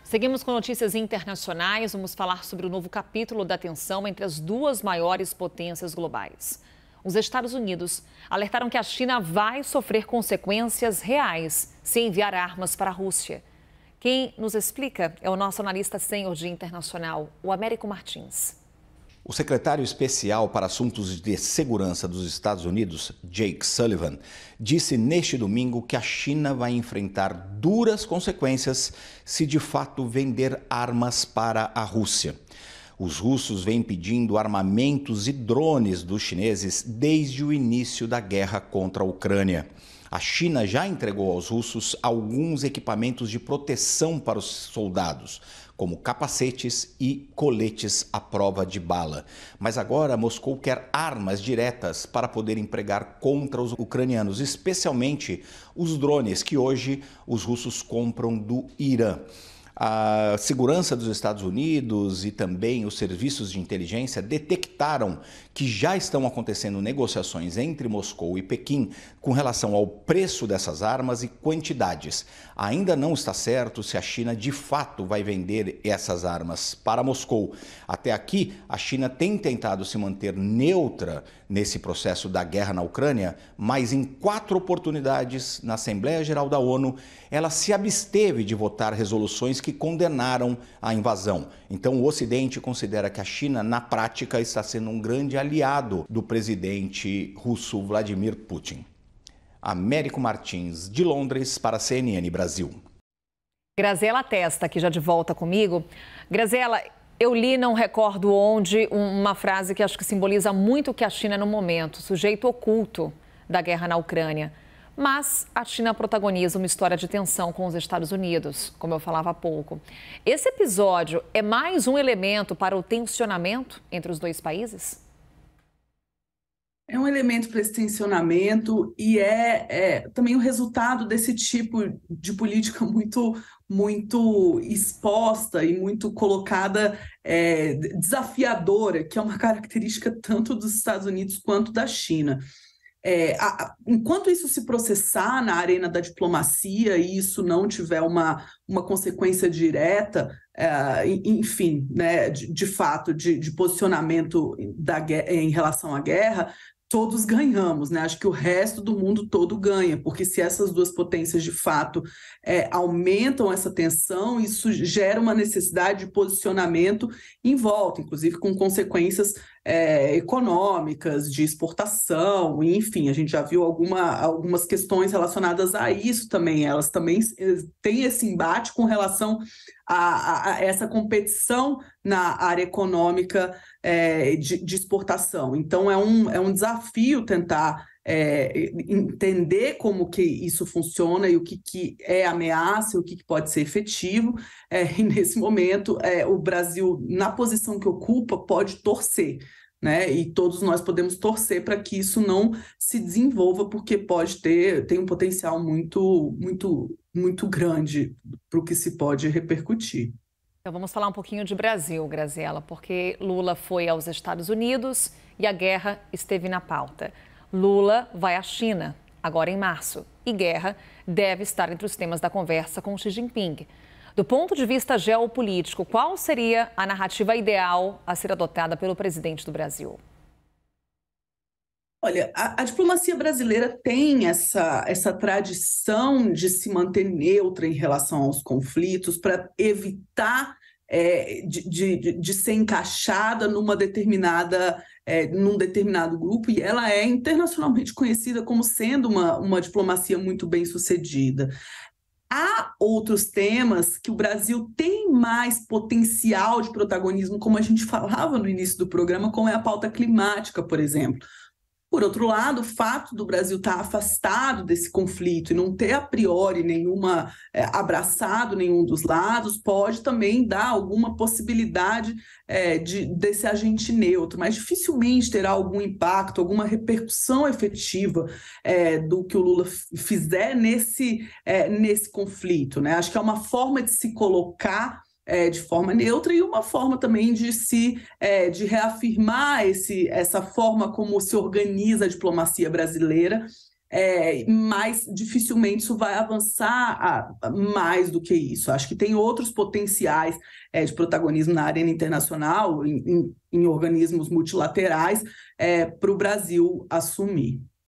Seguimos com notícias internacionais. Vamos falar sobre o novo capítulo da tensão entre as duas maiores potências globais. Os Estados Unidos alertaram que a China vai sofrer consequências reais se enviar armas para a Rússia. Quem nos explica é o nosso analista sênior de internacional, o Américo Martins. O secretário especial para assuntos de segurança dos Estados Unidos, Jake Sullivan, disse neste domingo que a China vai enfrentar duras consequências se de fato vender armas para a Rússia. Os russos vêm pedindo armamentos e drones dos chineses desde o início da guerra contra a Ucrânia. A China já entregou aos russos alguns equipamentos de proteção para os soldados, como capacetes e coletes à prova de bala. Mas agora Moscou quer armas diretas para poder empregar contra os ucranianos, especialmente os drones que hoje os russos compram do Irã. A segurança dos Estados Unidos e também os serviços de inteligência detectaram que já estão acontecendo negociações entre Moscou e Pequim com relação ao preço dessas armas e quantidades. Ainda não está certo se a China de fato vai vender essas armas para Moscou. Até aqui, a China tem tentado se manter neutra nesse processo da guerra na Ucrânia, mas em 4 oportunidades na Assembleia Geral da ONU, ela se absteve de votar resoluções que condenaram a invasão. Então, o Ocidente considera que a China, na prática, está sendo um grande aliado do presidente russo Vladimir Putin. Américo Martins, de Londres, para a CNN Brasil. Graziela Testa, aqui já de volta comigo. Graziela, eu li, não recordo onde, uma frase que acho que simboliza muito o que a China é no momento, sujeito oculto da guerra na Ucrânia. Mas a China protagoniza uma história de tensão com os Estados Unidos, como eu falava há pouco. Esse episódio é mais um elemento para o tensionamento entre os dois países? É um elemento para esse tensionamento e também o resultado desse tipo de política muito exposta e muito colocada, desafiadora, que é uma característica tanto dos Estados Unidos quanto da China. Enquanto isso se processar na arena da diplomacia e isso não tiver uma consequência direta, enfim, né, de fato, de posicionamento em relação à guerra, todos ganhamos, né? Acho que o resto do mundo todo ganha, porque se essas duas potências de fato aumentam essa tensão, isso gera uma necessidade de posicionamento em volta, inclusive com consequências econômicas, de exportação, enfim, a gente já viu algumas questões relacionadas a isso também, elas também têm esse embate com relação a essa competição na área econômica de exportação. Então, é um desafio tentar entender como que isso funciona e o que é ameaça, o que pode ser efetivo. E nesse momento, o Brasil, na posição que ocupa, pode torcer, né? E todos nós podemos torcer para que isso não se desenvolva, porque tem um potencial muito grande para o que se pode repercutir. Então vamos falar um pouquinho de Brasil, Graziela, porque Lula foi aos Estados Unidos e a guerra esteve na pauta. Lula vai à China, agora em março, e guerra deve estar entre os temas da conversa com Xi Jinping. Do ponto de vista geopolítico, qual seria a narrativa ideal a ser adotada pelo presidente do Brasil? Olha, a diplomacia brasileira tem essa tradição de se manter neutra em relação aos conflitos para evitar de ser encaixada num determinado grupo, e ela é internacionalmente conhecida como sendo uma diplomacia muito bem sucedida. Há outros temas que o Brasil tem mais potencial de protagonismo, como a gente falava no início do programa, como é a pauta climática, por exemplo. Por outro lado, o fato do Brasil estar afastado desse conflito e não ter a priori abraçado nenhum dos lados pode também dar alguma possibilidade desse agente neutro, mas dificilmente terá algum impacto, alguma repercussão efetiva do que o Lula fizer nesse conflito, né? Acho que é uma forma de se colocar de forma neutra e uma forma também de reafirmar essa forma como se organiza a diplomacia brasileira mas dificilmente isso vai avançar mais do que isso. Acho que tem outros potenciais de protagonismo na arena internacional, em organismos multilaterais, para o Brasil assumir.